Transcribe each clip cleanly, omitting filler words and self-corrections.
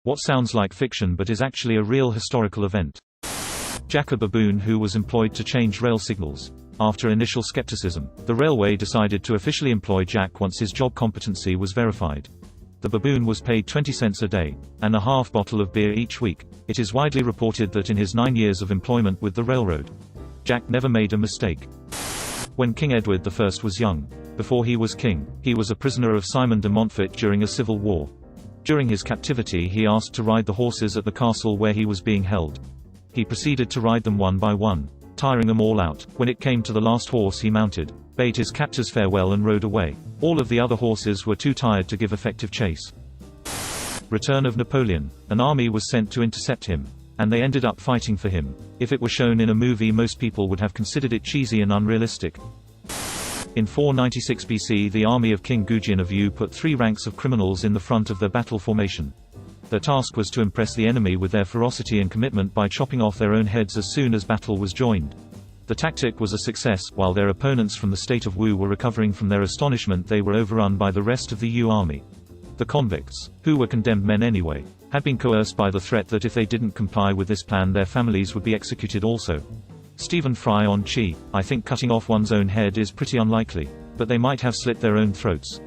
What sounds like fiction but is actually a real historical event. Jack, a baboon who was employed to change rail signals. After initial skepticism, the railway decided to officially employ Jack once his job competency was verified. The baboon was paid 20 cents a day, and a half bottle of beer each week. It is widely reported that in his 9 years of employment with the railroad, Jack never made a mistake. When King Edward I was young, before he was king, he was a prisoner of Simon de Montfort during a civil war. During his captivity he asked to ride the horses at the castle where he was being held. He proceeded to ride them one by one, tiring them all out. When it came to the last horse he mounted, bade his captors farewell and rode away. All of the other horses were too tired to give effective chase. Return of Napoleon. An army was sent to intercept him, and they ended up fighting for him. If it were shown in a movie, most people would have considered it cheesy and unrealistic. In 496 BC, the army of King Gudgeon of Yu put 3 ranks of criminals in the front of their battle formation. Their task was to impress the enemy with their ferocity and commitment by chopping off their own heads as soon as battle was joined. The tactic was a success. While their opponents from the state of Wu were recovering from their astonishment, they were overrun by the rest of the Yu army. The convicts, who were condemned men anyway, had been coerced by the threat that if they didn't comply with this plan their families would be executed also. Stephen Fry on Chi. I think cutting off one's own head is pretty unlikely, but they might have slit their own throats.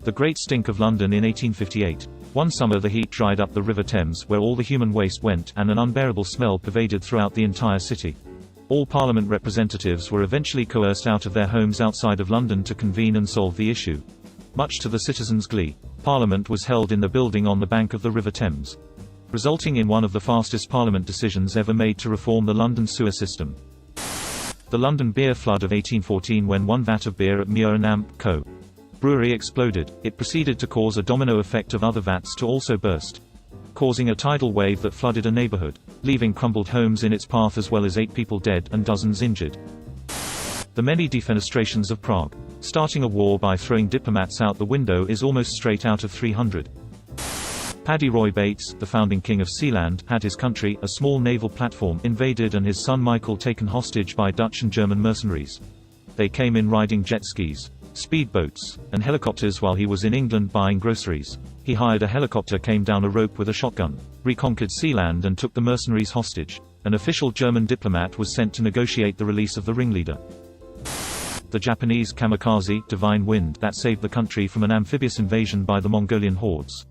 The Great Stink of London in 1858. One summer the heat dried up the River Thames where all the human waste went, and an unbearable smell pervaded throughout the entire city. All Parliament representatives were eventually coerced out of their homes outside of London to convene and solve the issue. Much to the citizens' glee, Parliament was held in the building on the bank of the River Thames, resulting in one of the fastest Parliament decisions ever made to reform the London sewer system. The London beer flood of 1814, when one vat of beer at Muir and Amp Co. brewery exploded, it proceeded to cause a domino effect of other vats to also burst, causing a tidal wave that flooded a neighborhood, leaving crumbled homes in its path as well as 8 people dead and dozens injured. The many defenestrations of Prague. Starting a war by throwing diplomats out the window is almost straight out of 300. Paddy Roy Bates, the founding king of Sealand, had his country, a small naval platform, invaded and his son Michael taken hostage by Dutch and German mercenaries. They came in riding jet skis, speedboats, and helicopters while he was in England buying groceries. He hired a helicopter, came down a rope with a shotgun, reconquered Sealand and took the mercenaries hostage. An official German diplomat was sent to negotiate the release of the ringleader. The Japanese kamikaze, Divine Wind, that saved the country from an amphibious invasion by the Mongolian hordes.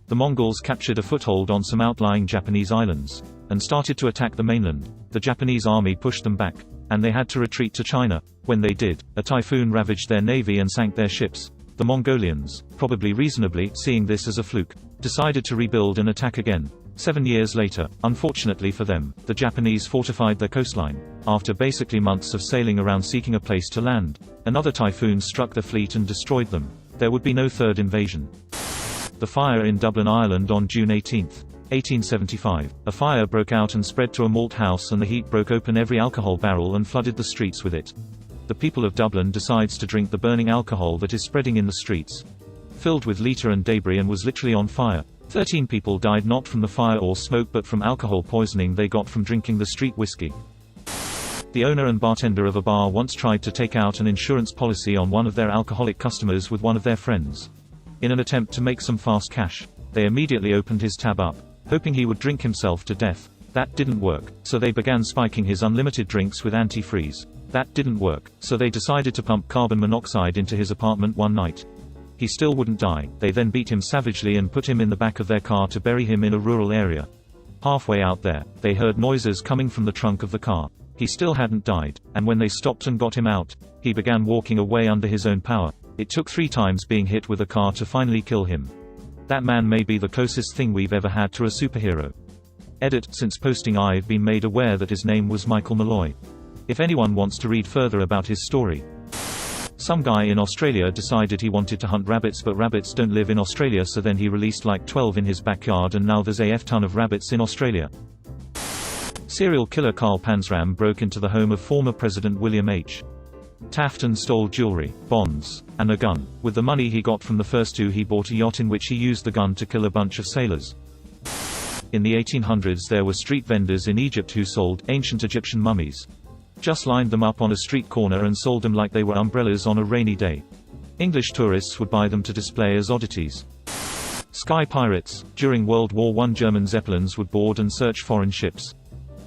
The Mongols captured a foothold on some outlying Japanese islands, and started to attack the mainland. The Japanese army pushed them back, and they had to retreat to China. When they did, a typhoon ravaged their navy and sank their ships. The Mongolians, probably reasonably, seeing this as a fluke, decided to rebuild and attack again. 7 years later, unfortunately for them, the Japanese fortified their coastline. After basically months of sailing around seeking a place to land, another typhoon struck the fleet and destroyed them. There would be no third invasion. The fire in Dublin, Ireland on June 18, 1875. A fire broke out and spread to a malt house, and the heat broke open every alcohol barrel and flooded the streets with it. The people of Dublin decides to drink the burning alcohol that is spreading in the streets, filled with litter and debris, and was literally on fire. 13 people died not from the fire or smoke but from alcohol poisoning they got from drinking the street whiskey. The owner and bartender of a bar once tried to take out an insurance policy on one of their alcoholic customers with one of their friends. In an attempt to make some fast cash, they immediately opened his tab up, hoping he would drink himself to death. That didn't work, so they began spiking his unlimited drinks with antifreeze. That didn't work, so they decided to pump carbon monoxide into his apartment one night. He still wouldn't die. They then beat him savagely and put him in the back of their car to bury him in a rural area. Halfway out there, they heard noises coming from the trunk of the car. He still hadn't died, and when they stopped and got him out, he began walking away under his own power. It took 3 times being hit with a car to finally kill him. That man may be the closest thing we've ever had to a superhero. Edit. Since posting I've been made aware that his name was Michael Malloy. If anyone wants to read further about his story. Some guy in Australia decided he wanted to hunt rabbits, but rabbits don't live in Australia, so then he released like 12 in his backyard, and now there's a ton of rabbits in Australia. Serial killer Carl Panzram broke into the home of former President William H. Taft and stole jewelry, bonds, and a gun. With the money he got from the first 2 he bought a yacht in which he used the gun to kill a bunch of sailors. In the 1800s there were street vendors in Egypt who sold ancient Egyptian mummies. Just lined them up on a street corner and sold them like they were umbrellas on a rainy day. English tourists would buy them to display as oddities. Sky pirates. During World War I, German Zeppelins would board and search foreign ships.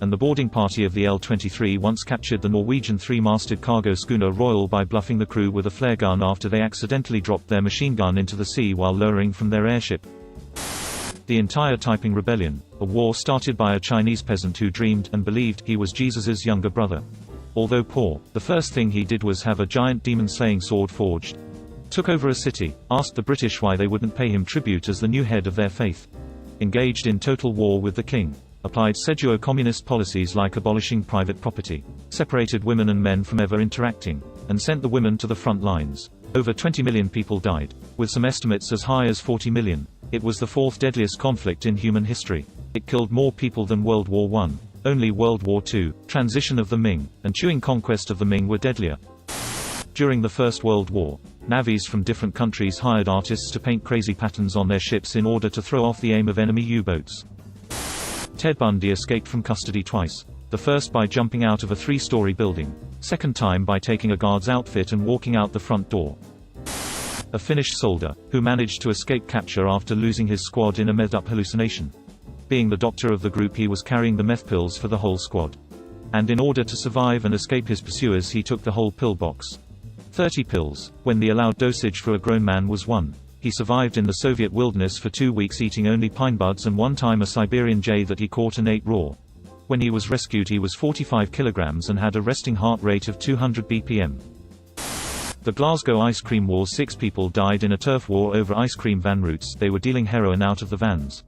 And the boarding party of the L-23 once captured the Norwegian three-masted cargo schooner Royal by bluffing the crew with a flare gun after they accidentally dropped their machine gun into the sea while lowering from their airship. The entire Taiping Rebellion, a war started by a Chinese peasant who dreamed and believed he was Jesus's younger brother. Although poor, the first thing he did was have a giant demon-slaying sword forged. Took over a city, asked the British why they wouldn't pay him tribute as the new head of their faith. Engaged in total war with the king. Applied seduo-communist policies like abolishing private property, separated women and men from ever interacting, and sent the women to the front lines. Over 20 million people died, with some estimates as high as 40 million. It was the fourth deadliest conflict in human history. It killed more people than World War I. Only World War II, transition of the Ming, and ensuing conquest of the Ming were deadlier. During the First World War, navies from different countries hired artists to paint crazy patterns on their ships in order to throw off the aim of enemy U-boats. Ted Bundy escaped from custody twice. The first by jumping out of a 3-story building. Second time by taking a guard's outfit and walking out the front door. A Finnish soldier, who managed to escape capture after losing his squad in a methed-up hallucination. Being the doctor of the group, he was carrying the meth pills for the whole squad. And in order to survive and escape his pursuers, he took the whole pill box. 30 pills, when the allowed dosage for a grown man was 1. He survived in the Soviet wilderness for 2 weeks eating only pine buds and one time a Siberian jay that he caught and ate raw. When he was rescued, he was 45 kilograms and had a resting heart rate of 200 BPM. The Glasgow ice cream wars. 6 people died in a turf war over ice cream van routes. They were dealing heroin out of the vans.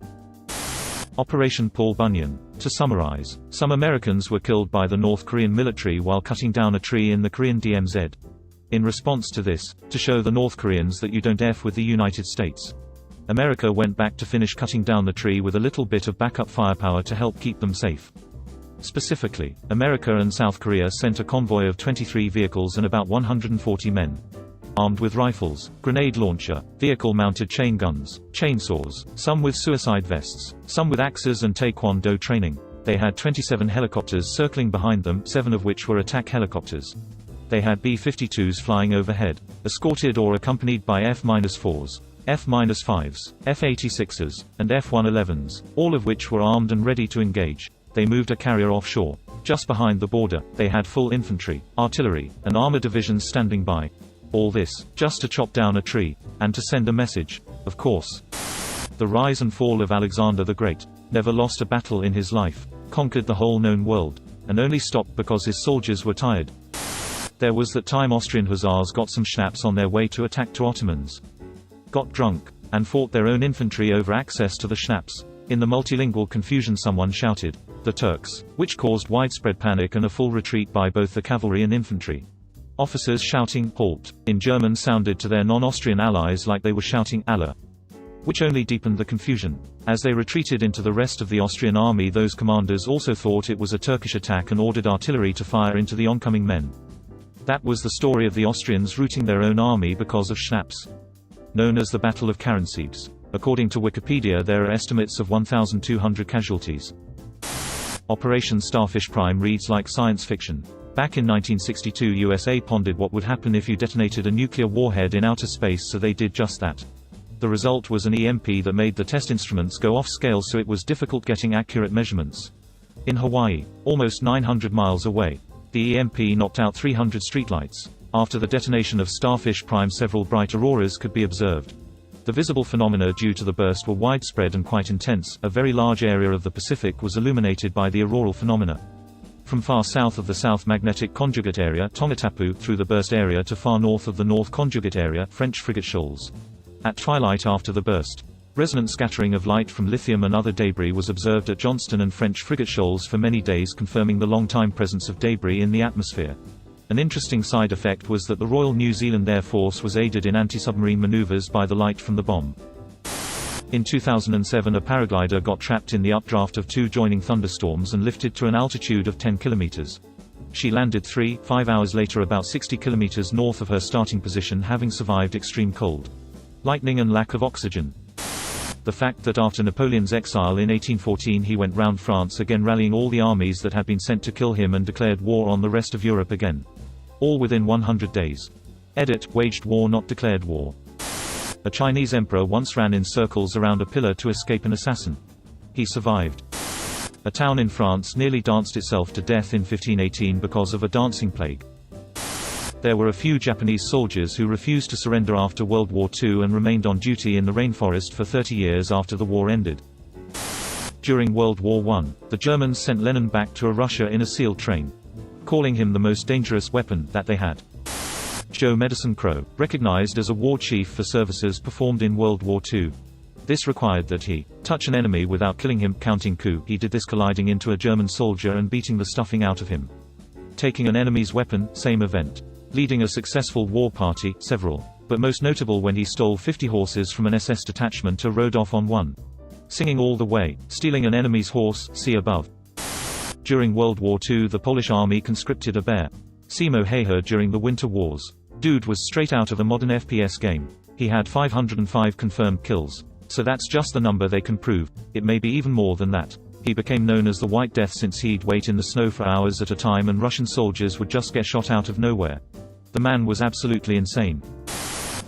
Operation Paul Bunyan. To summarize, some Americans were killed by the North Korean military while cutting down a tree in the Korean DMZ. In response to this, to show the North Koreans that you don't F with the United States, America went back to finish cutting down the tree with a little bit of backup firepower to help keep them safe. Specifically, America and South Korea sent a convoy of 23 vehicles and about 140 men. Armed with rifles, grenade launcher, vehicle-mounted chain guns, chainsaws, some with suicide vests, some with axes and taekwondo training. They had 27 helicopters circling behind them, 7 of which were attack helicopters. They had B-52s flying overhead, escorted or accompanied by F-4s, F-5s, F-86s, and F-111s, all of which were armed and ready to engage. They moved a carrier offshore. Just behind the border, they had full infantry, artillery, and armor divisions standing by. All this, just to chop down a tree, and to send a message, of course. The rise and fall of Alexander the Great. Never lost a battle in his life, conquered the whole known world, and only stopped because his soldiers were tired. There was that time Austrian hussars got some schnapps on their way to attack two Ottomans. Got drunk, and fought their own infantry over access to the schnapps. In the multilingual confusion someone shouted, "The Turks," which caused widespread panic and a full retreat by both the cavalry and infantry. Officers shouting, "Halt," in German sounded to their non-Austrian allies like they were shouting, "Allah," which only deepened the confusion. As they retreated into the rest of the Austrian army, those commanders also thought it was a Turkish attack and ordered artillery to fire into the oncoming men. That was the story of the Austrians routing their own army because of schnapps. Known as the Battle of Karansebes. According to Wikipedia, there are estimates of 1,200 casualties. Operation Starfish Prime reads like science fiction. Back in 1962, USA pondered what would happen if you detonated a nuclear warhead in outer space, so they did just that. The result was an EMP that made the test instruments go off scale, so it was difficult getting accurate measurements. In Hawaii, almost 900 miles away, the EMP knocked out 300 streetlights. After the detonation of Starfish Prime, several bright auroras could be observed. The visible phenomena due to the burst were widespread and quite intense. A very large area of the Pacific was illuminated by the auroral phenomena. From far south of the South Magnetic Conjugate Area, Tongatapu, through the burst area to far north of the North Conjugate Area, French Frigate Shoals. At twilight after the burst, resonant scattering of light from lithium and other debris was observed at Johnston and French Frigate Shoals for many days, confirming the long-time presence of debris in the atmosphere. An interesting side effect was that the Royal New Zealand Air Force was aided in anti-submarine maneuvers by the light from the bomb. In 2007, a paraglider got trapped in the updraft of 2 joining thunderstorms and lifted to an altitude of 10 kilometers. She landed 3-5 hours later about 60 kilometers north of her starting position, having survived extreme cold, lightning and lack of oxygen. The fact that after Napoleon's exile in 1814 he went round France again, rallying all the armies that had been sent to kill him, and declared war on the rest of Europe again. All within 100 days. Edit, waged war, not declared war. A Chinese emperor once ran in circles around a pillar to escape an assassin. He survived. A town in France nearly danced itself to death in 1518 because of a dancing plague. There were a few Japanese soldiers who refused to surrender after World War II and remained on duty in the rainforest for 30 years after the war ended. During World War I, the Germans sent Lenin back to Russia in a SEAL train, calling him the most dangerous weapon that they had. Joe Medicine Crow, recognized as a war chief for services performed in World War II. This required that he touch an enemy without killing him, counting coup. He did this colliding into a German soldier and beating the stuffing out of him. Taking an enemy's weapon, same event. Leading a successful war party, several. But most notable when he stole 50 horses from an SS detachment and rode off on one. Singing all the way, stealing an enemy's horse, see above. During World War II, the Polish army conscripted a bear. Simo Hayher during the Winter Wars. Dude was straight out of a modern FPS game. He had 505 confirmed kills. So that's just the number they can prove. It may be even more than that. He became known as the White Death since he'd wait in the snow for hours at a time and Russian soldiers would just get shot out of nowhere. The man was absolutely insane.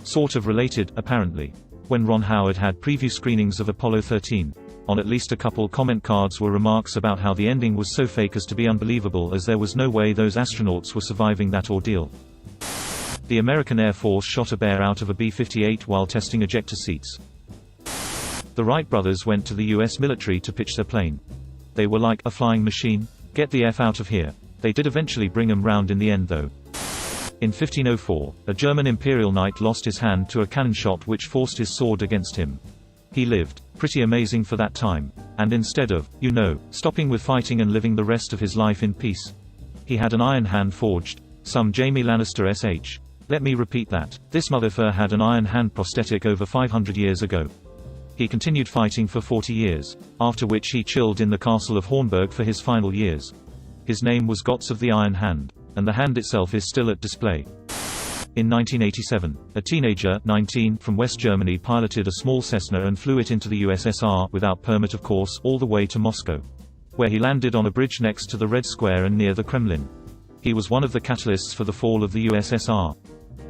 Sort of related, apparently. When Ron Howard had preview screenings of Apollo 13, on at least a couple comment cards were remarks about how the ending was so fake as to be unbelievable, as there was no way those astronauts were surviving that ordeal. The American Air Force shot a bear out of a B-58 while testing ejector seats. The Wright brothers went to the US military to pitch their plane. They were like, a flying machine? Get the F out of here. They did eventually bring them round in the end though. In 1504, a German imperial knight lost his hand to a cannon shot which forced his sword against him. He lived. Pretty amazing for that time. And instead of, stopping with fighting and living the rest of his life in peace, he had an iron hand forged. Some Jaime Lannister SH. Let me repeat that. This motherfucker had an iron hand prosthetic over 500 years ago. He continued fighting for 40 years, after which he chilled in the castle of Hornburg for his final years. His name was Gotts of the Iron Hand, and the hand itself is still at display. In 1987, a teenager, 19, from West Germany piloted a small Cessna and flew it into the USSR, without permit of course, all the way to Moscow, where he landed on a bridge next to the Red Square and near the Kremlin. He was one of the catalysts for the fall of the USSR,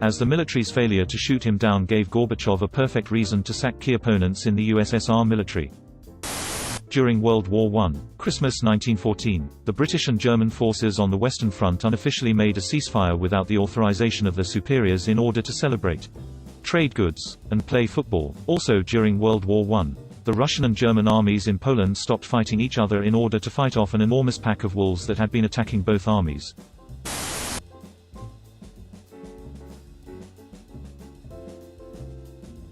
as the military's failure to shoot him down gave Gorbachev a perfect reason to sack key opponents in the USSR military. During World War I, Christmas 1914, the British and German forces on the Western Front unofficially made a ceasefire without the authorization of their superiors in order to celebrate trade goods and play football. Also during World War I, the Russian and German armies in Poland stopped fighting each other in order to fight off an enormous pack of wolves that had been attacking both armies.